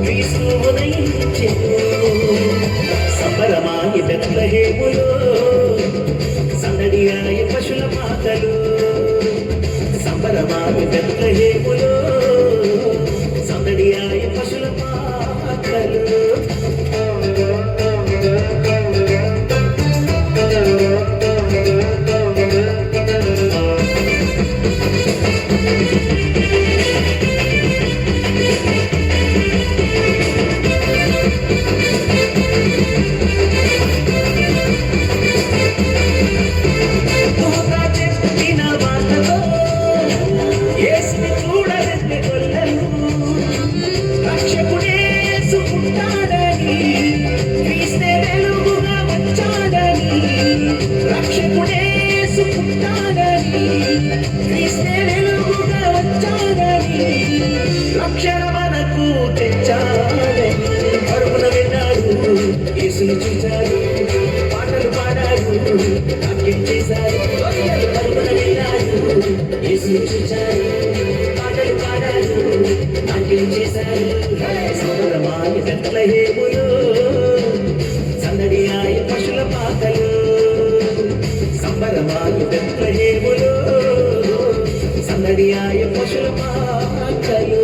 క్రీస్తు ఉదయించెను. సంబరమాయి బెత్లెహేములో సందడియాయ పశుల పాకలు. సంబరమాయి బెత్లెహేములో సందడియాయ పశుల పాకలు. రక్షణ మనకు తెచ్చాడని పరుగున విన్నాడు. యేసును చూచాడు, పాటలు పాడాడు, నాట్యం చేశాడు. పరుగున విన్నాడు, యేసును చూచాడు, పాటలు పాడాడు, నాట్యం చేశాడు. సంబరమాయి బెత్లెహేములో సందడియాయ పశుల పాకలు. సంబరమాయి బెత్లెహేములో సందడియాయ పశుల పాకలు.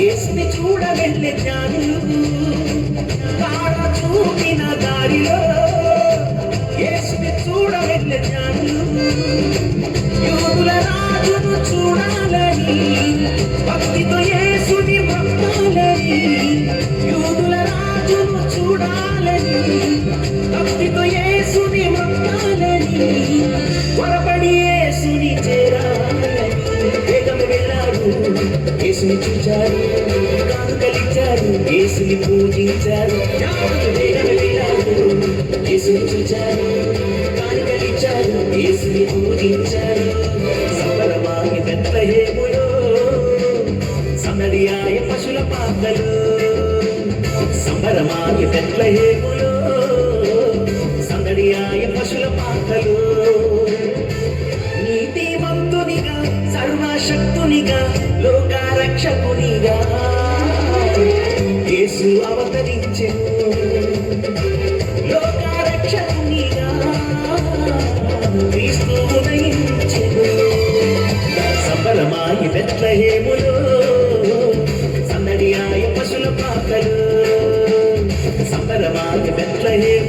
యేసుని చూడ వెళ్ళే జ్ఞానులు తార చూపిన దారిలో. యేసుని చూడ వెళ్ళే జ్ఞానులు యూదుల రాజును చూడాలని భక్తితో యేసుని మొక్కాలని. యూదుల రాజును చూడాలని భక్తితో యేసుని మొక్కాలని. త్వరపడి యేసుని చేరాలని వేగం వెళ్ళాడు. యేసుని చూచారు, కానుకలిచ్చారు, యేసుని పూజించారు. యేసుని చూచారు, కానుకలిచ్చారు, యేసుని పూజించారు. సంబరమాయి బెత్లెహేములో సందడియాయ పశుల పాకలు. సంబరమాయి బెత్లెహేములో సందడియాయ పశుల పాకలు. నీతిమంతునిగా సర్వశక్తునిగా లోకరక్షకునిగా యేసు అవతరించెను. లోకరక్షకునిగా క్రీస్తు ఉదయించెను. సంబరమాయి బెత్లెహేములో సందడియాయ పశుల పాకలు. సంబరమాయి బెత్లెహేములో